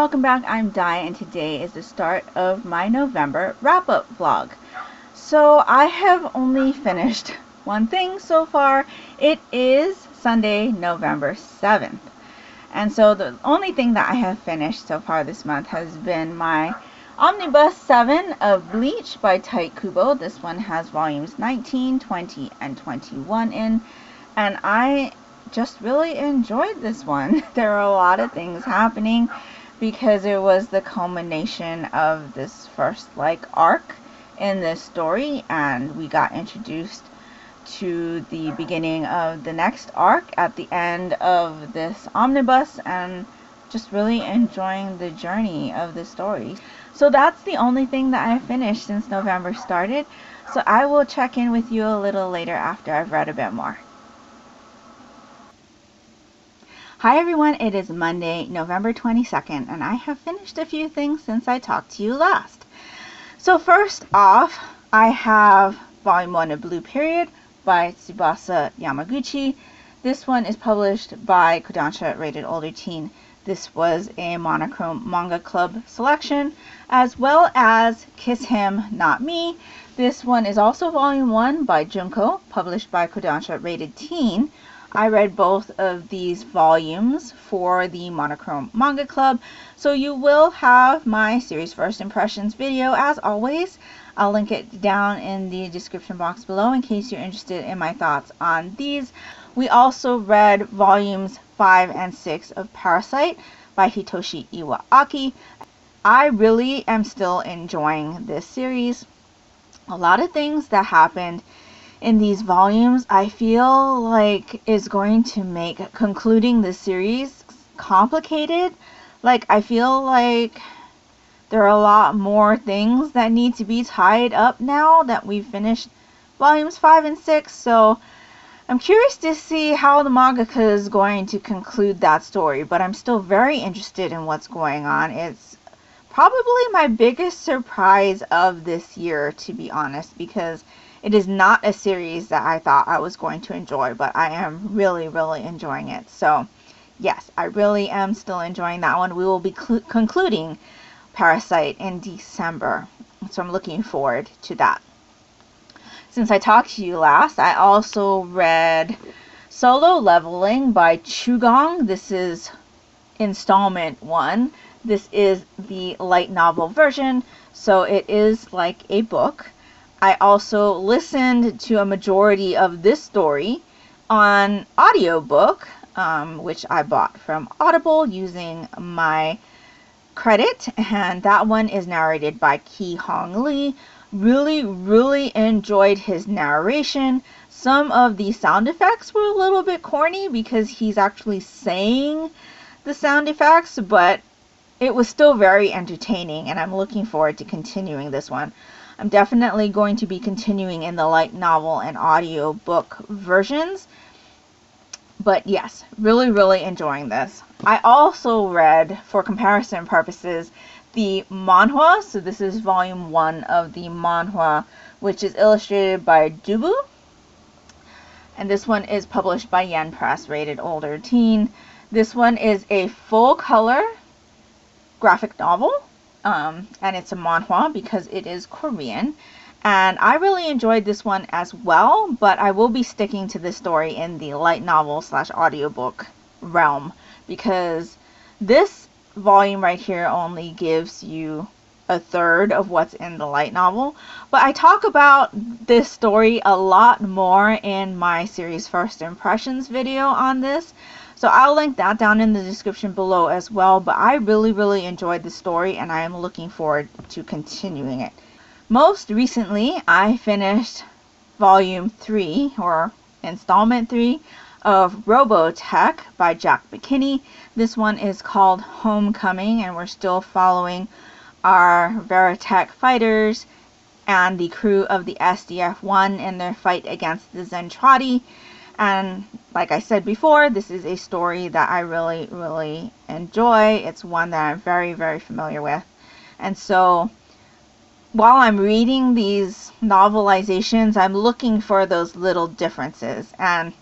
welcome back. I'm Di, and today is the start of my November wrap-up vlog. So I have only finished one thing so far. It is Sunday, November 7th. And so the only thing that I have finished so far this month has been my Omnibus 7 of Bleach by Tite Kubo. This one has volumes 19, 20, and 21 in, and I just really enjoyed this one. There are a lot of things happening because it was the culmination of this first arc in this story, and we got introduced to the beginning of the next arc at the end of this omnibus, and just really enjoying the journey of the story. So that's the only thing that I finished since November started. So I will check in with you a little later after I've read a bit more. Hi everyone, it is Monday, November 22nd, and I have finished a few things since I talked to you last. So first off, I have Volume 1 of Blue Period by Tsubasa Yamaguchi. This one is published by Kodansha Rated Older Teen. This was a Monochrome Manga Club selection, as well as Kiss Him, Not Me. This one is also Volume 1 by Junko, published by Kodansha Rated Teen. I read both of these volumes for the Monochrome Manga Club, so you will have my series first impressions video as always. I'll link it down in the description box below in case you're interested in my thoughts on these. We also read volumes 5 and 6 of Parasite by Hitoshi Iwaaki. I really am still enjoying this series. A lot of things that happened in these volumes I feel like is going to make concluding the series complicated. I feel like there are a lot more things that need to be tied up now that we've finished volumes 5 and 6. So I'm curious to see how the mangaka is going to conclude that story, but I'm still very interested in what's going on. It's probably my biggest surprise of this year, to be honest, because it is not a series that I thought I was going to enjoy, but I am really enjoying it. So yes, I really am still enjoying that one. We will be concluding Parasite in December, so I'm looking forward to that. Since I talked to you last, I also read Solo Leveling by Chugong. This is installment 1. This is the light novel version, so it is like a book. I also listened to a majority of this story on audiobook, which I bought from Audible using my credit, and that one is narrated by Ki Hong Lee. Really enjoyed his narration. Some of the sound effects were a little bit corny because he's actually saying the sound effects, but it was still very entertaining, and I'm looking forward to continuing this one. I'm definitely going to be continuing in the light novel and audio book versions. But yes, really enjoying this. I also read, for comparison purposes, the manhwa. So this is volume 1 of the manhwa, which is illustrated by Dubu. And this one is published by Yen Press, Rated Older Teen. This one is a full color graphic novel. And it's a manhwa because it is Korean, and I really enjoyed this one as well, but I will be sticking to this story in the light novel / audiobook realm because this volume right here only gives you a third of what's in the light novel. But I talk about this story a lot more in my series first impressions video on this, so I'll link that down in the description below as well. But I really enjoyed the story, and I am looking forward to continuing it. Most recently, I finished volume 3, or installment 3, of Robotech by Jack McKinney. This one is called Homecoming, and we're still following our Veritech fighters and the crew of the SDF-1 in their fight against the Zentradi. And like I said before, this is a story that I really enjoy. It's one that I'm very familiar with. And so while I'm reading these novelizations, I'm looking for those little differences. And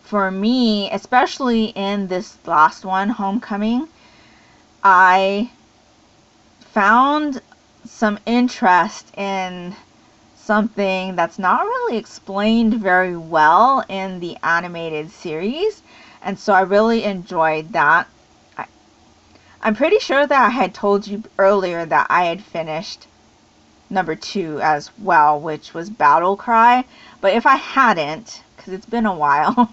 for me, especially in this last one, Homecoming, I found some interest in something that's not really explained very well in the animated series, and so I really enjoyed that. I'm pretty sure that I had told you earlier that I had finished number 2 as well, which was Battle Cry, but if I hadn't, because it's been a while,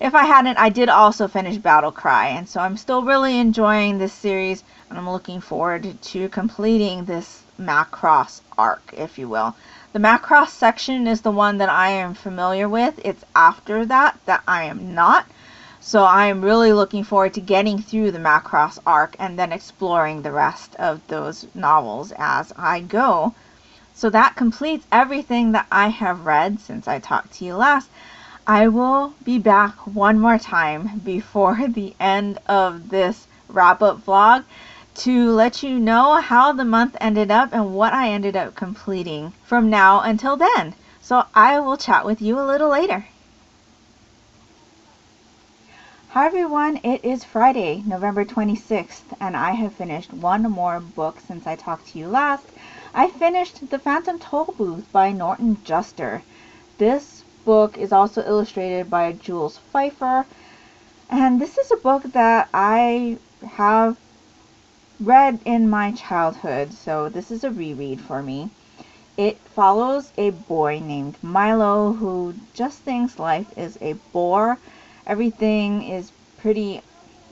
if I hadn't, I did also finish Battle Cry, and so I'm still really enjoying this series, and I'm looking forward to completing this Macross arc, if you will. The Macross section is the one that I am familiar with. It's after that I am not. So I am really looking forward to getting through the Macross arc and then exploring the rest of those novels as I go. So that completes everything that I have read since I talked to you last. I will be back one more time before the end of this wrap-up vlog to let you know how the month ended up and what I ended up completing from now until then. So I will chat with you a little later. Hi everyone, it is Friday, November 26th, and I have finished one more book since I talked to you last. I finished The Phantom Tollbooth by Norton Juster. This book is also illustrated by Jules Pfeiffer, and this is a book that I have read in my childhood, so this is a reread for me. It follows a boy named Milo who just thinks life is a bore. Everything is pretty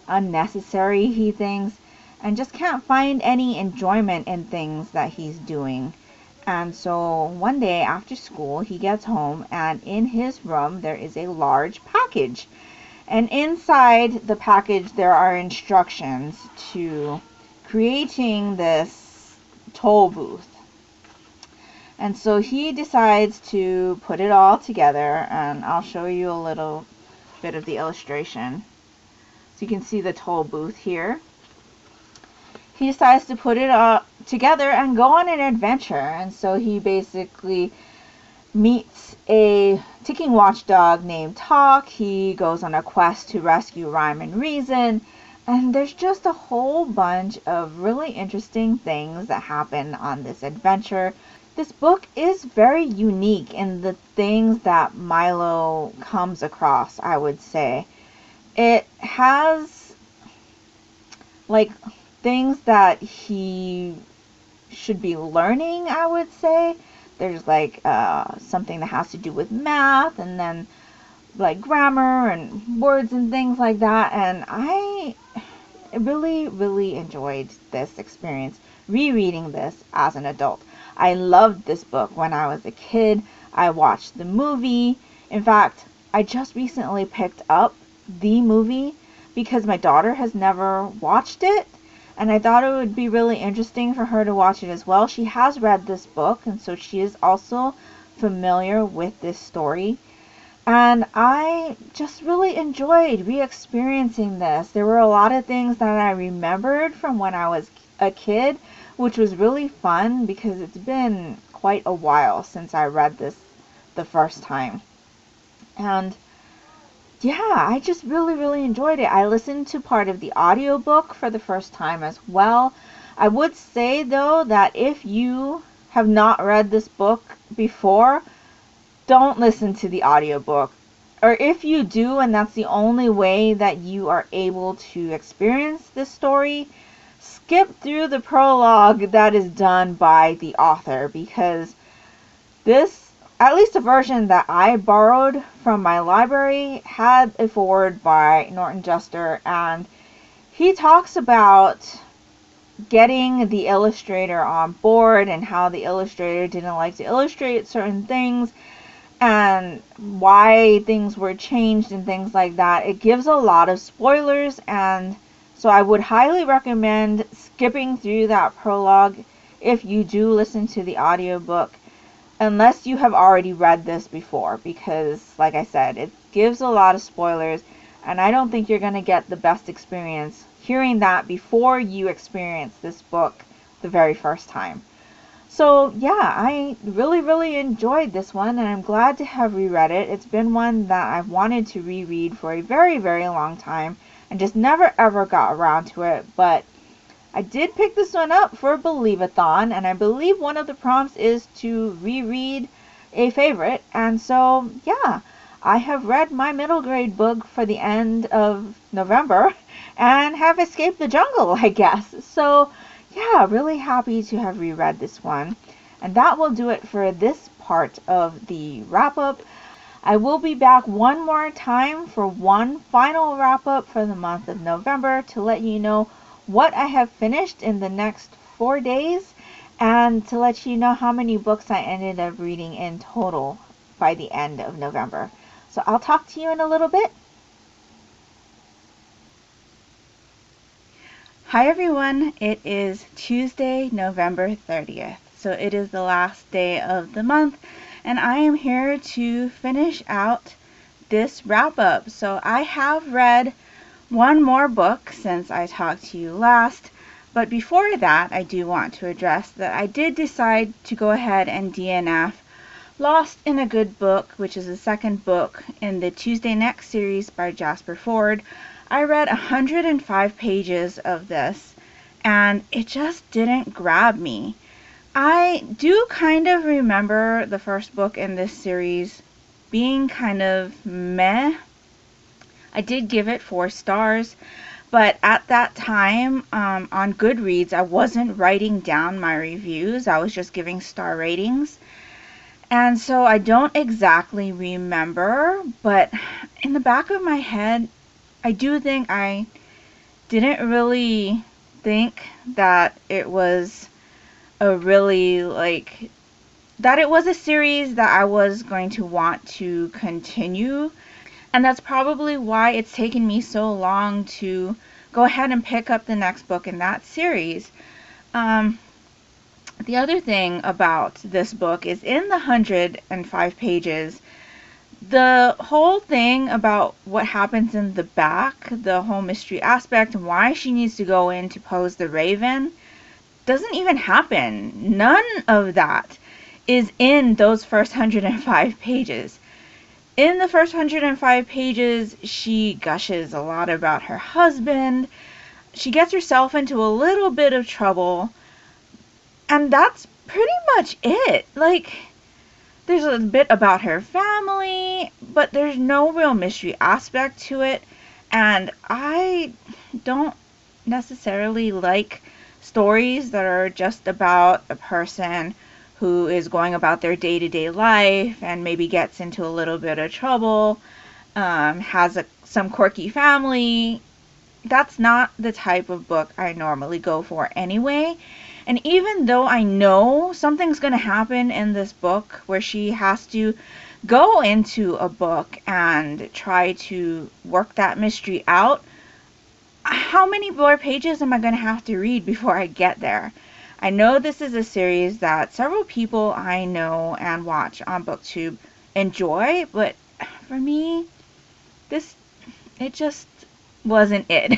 unnecessary, he thinks, and just can't find any enjoyment in things that he's doing. And so one day after school, he gets home, and in his room there is a large package. And inside the package there are instructions to creating this toll booth. And so he decides to put it all together, and I'll show you a little bit of the illustration. So you can see the toll booth here. He decides to put it all together and go on an adventure, and so he basically meets a ticking watchdog named Talk. He goes on a quest to rescue Rhyme and Reason, and there's just a whole bunch of really interesting things that happen on this adventure. This book is very unique in the things that Milo comes across, I would say. It has, like, things that he should be learning, I would say. There's, like, something that has to do with math, and then, like, grammar and words and things like that. And I really, really enjoyed this experience, rereading this as an adult. I loved this book when I was a kid. I watched the movie. In fact, I just recently picked up the movie because my daughter has never watched it, and I thought it would be really interesting for her to watch it as well. She has read this book, and so she is also familiar with this story. And I just really enjoyed re-experiencing this. There were a lot of things that I remembered from when I was a kid, which was really fun because it's been quite a while since I read this the first time. And yeah, I just really, really enjoyed it. I listened to part of the audiobook for the first time as well. I would say, though, that if you have not read this book before, don't listen to the audiobook. Or if you do, and that's the only way that you are able to experience this story, skip through the prologue that is done by the author, because this, at least the version that I borrowed from my library, had a foreword by Norton Juster, and he talks about getting the illustrator on board and how the illustrator didn't like to illustrate certain things and why things were changed and things like that. It gives a lot of spoilers, and so I would highly recommend skipping through that prologue if you do listen to the audiobook, unless you have already read this before, because like I said, it gives a lot of spoilers, and I don't think you're going to get the best experience hearing that before you experience this book the very first time. So yeah, I really, really enjoyed this one, and I'm glad to have reread it. It's been one that I've wanted to reread for a very, very long time and just never ever got around to it. But I did pick this one up for Believe-a-thon, and I believe one of the prompts is to reread a favorite. And so, yeah, I have read my middle grade book for the end of November and have escaped the jungle, I guess. So, yeah, really happy to have reread this one. And that will do it for this part of the wrap-up. I will be back one more time for one final wrap-up for the month of November to let you know what I have finished in the next 4 days and to let you know how many books I ended up reading in total by the end of November. So I'll talk to you in a little bit. Hi everyone, it is Tuesday, November 30th. So it is the last day of the month and I am here to finish out this wrap up. So I have read one more book since I talked to you last, but before that I do want to address that I did decide to go ahead and DNF Lost in a Good Book, which is the second book in the Tuesday Next series by Jasper Fforde. I read 105 pages of this and it just didn't grab me. I do kind of remember the first book in this series being kind of meh. I did give it 4 stars, but at that time on Goodreads, I wasn't writing down my reviews. I was just giving star ratings. And so I don't exactly remember, but in the back of my head, I do think I didn't really think that it was a really that it was a series that I was going to want to continue. And that's probably why it's taken me so long to go ahead and pick up the next book in that series. The other thing about this book is in the 105 pages, the whole thing about what happens in the back, the whole mystery aspect, and why she needs to go in to pose the Raven, doesn't even happen. None of that is in those first 105 pages. In the first 105 pages, she gushes a lot about her husband. She gets herself into a little bit of trouble. And that's pretty much it. There's a bit about her family, but there's no real mystery aspect to it. And I don't necessarily like stories that are just about a person who is going about their day-to-day life and maybe gets into a little bit of trouble, has some quirky family. That's not the type of book I normally go for anyway. And even though I know something's going to happen in this book where she has to go into a book and try to work that mystery out, how many more pages am I going to have to read before I get there? I know this is a series that several people I know and watch on BookTube enjoy, but for me, it just wasn't it.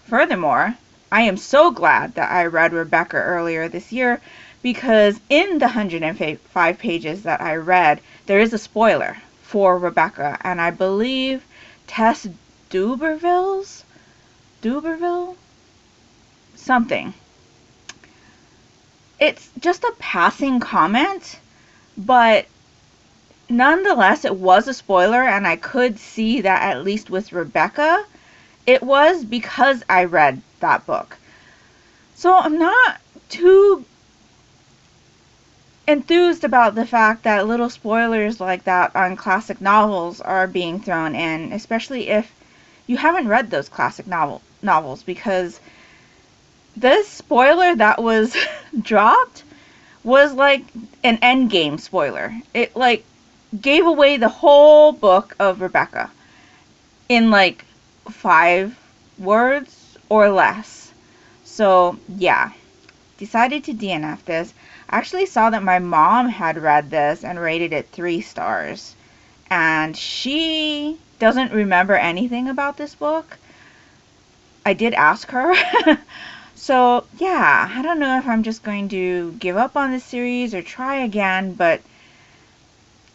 Furthermore, I am so glad that I read Rebecca earlier this year because in the 105 pages that I read, there is a spoiler for Rebecca, and I believe Tess Duberville? Something. It's just a passing comment, but nonetheless, it was a spoiler, and I could see that at least with Rebecca, it was because I read that book. So I'm not too enthused about the fact that little spoilers like that on classic novels are being thrown in, especially if you haven't read those classic novels, because this spoiler that was dropped was like an endgame spoiler. It gave away the whole book of Rebecca in 5 words or less. So yeah, decided to DNF this. I actually saw that my mom had read this and rated it 3 stars, and she doesn't remember anything about this book. I did ask her. So yeah, I don't know if I'm just going to give up on this series or try again, but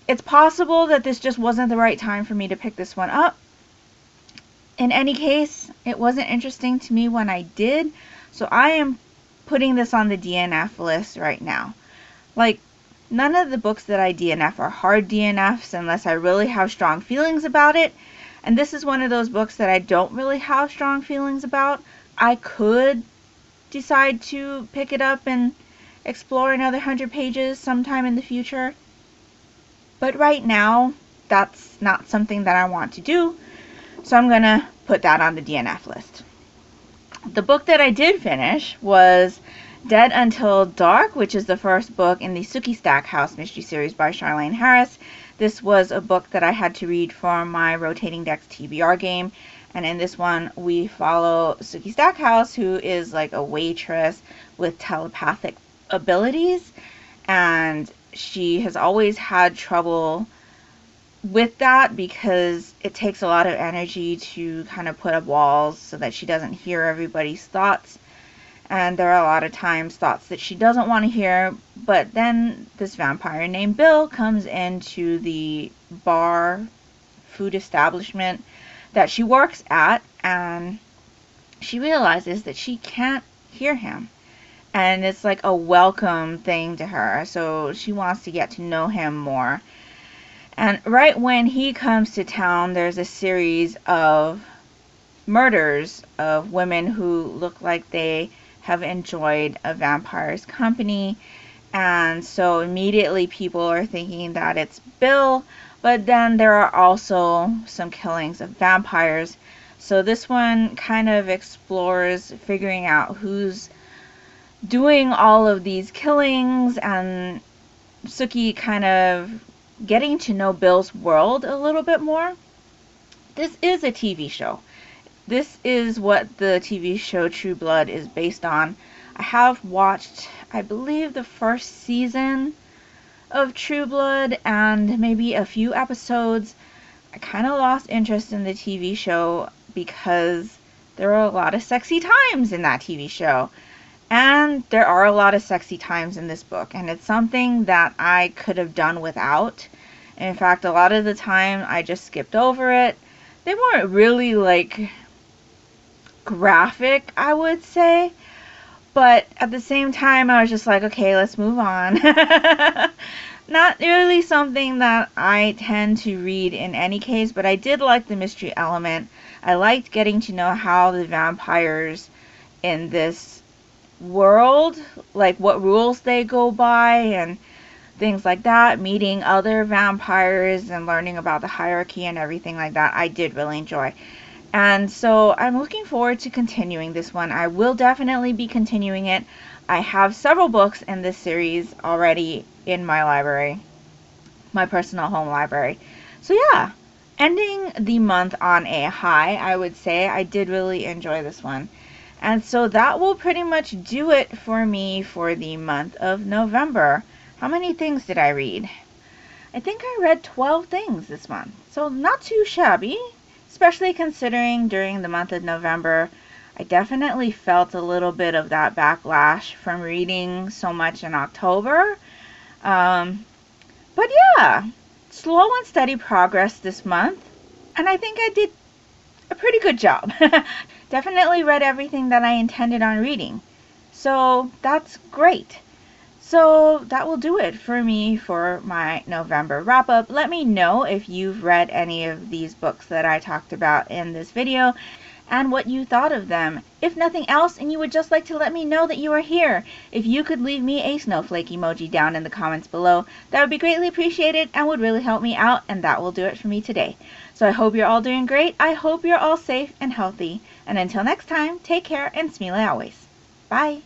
it's possible that this just wasn't the right time for me to pick this one up. In any case, it wasn't interesting to me when I did, So I am putting this on the DNF list right now. Like, none of the books that I DNF are hard DNFs unless I really have strong feelings about it. And this is one of those books that I don't really have strong feelings about. I could decide to pick it up and explore another 100 pages sometime in the future. But right now, that's not something that I want to do. So I'm going to put that on the DNF list. The book that I did finish was Dead Until Dark, which is the first book in the Sookie Stackhouse mystery series by Charlaine Harris. This was a book that I had to read for my Rotating Decks TBR game. And in this one, we follow Sookie Stackhouse, who is like a waitress with telepathic abilities. And she has always had trouble with that because it takes a lot of energy to kind of put up walls so that she doesn't hear everybody's thoughts. And there are a lot of times thoughts that she doesn't want to hear. But then this vampire named Bill comes into the bar, food establishment that she works at, and she realizes that she can't hear him. And it's like a welcome thing to her. So she wants to get to know him more. And right when he comes to town, there's a series of murders of women who look like they have enjoyed a vampire's company. And so immediately people are thinking that it's Bill, but then there are also some killings of vampires. So this one kind of explores figuring out who's doing all of these killings, and Sookie kind of getting to know Bill's world a little bit more. This is a TV show. This is what the TV show True Blood is based on. I have watched, I believe, the first season of True Blood and maybe a few episodes. I kind of lost interest in the TV show because there are a lot of sexy times in that TV show. And there are a lot of sexy times in this book, and it's something that I could have done without. In fact, a lot of the time I just skipped over it. They weren't really like graphic, I would say, but at the same time I was just like, okay, let's move on. Not really something that I tend to read in any case, but I did like the mystery element. I liked getting to know how the vampires in this world, like what rules they go by and things like that, meeting other vampires and learning about the hierarchy and everything like that, I did really enjoy. And so I'm looking forward to continuing this one. I will definitely be continuing it. I have several books in this series already in my library, my personal home library. So yeah, ending the month on a high, I would say. I did really enjoy this one. And so that will pretty much do it for me for the month of November. How many things did I read? I think I read 12 things this month. So not too shabby, especially considering during the month of November, I definitely felt a little bit of that backlash from reading so much in October. But yeah, slow and steady progress this month. And I think I did a pretty good job. Definitely read everything that I intended on reading. So that's great. So that will do it for me for my November wrap up. Let me know if you've read any of these books that I talked about in this video and what you thought of them. If nothing else, and you would just like to let me know that you are here, if you could leave me a snowflake emoji down in the comments below, that would be greatly appreciated and would really help me out, and that will do it for me today. So I hope you're all doing great. I hope you're all safe and healthy. And until next time, take care and smile always. Bye.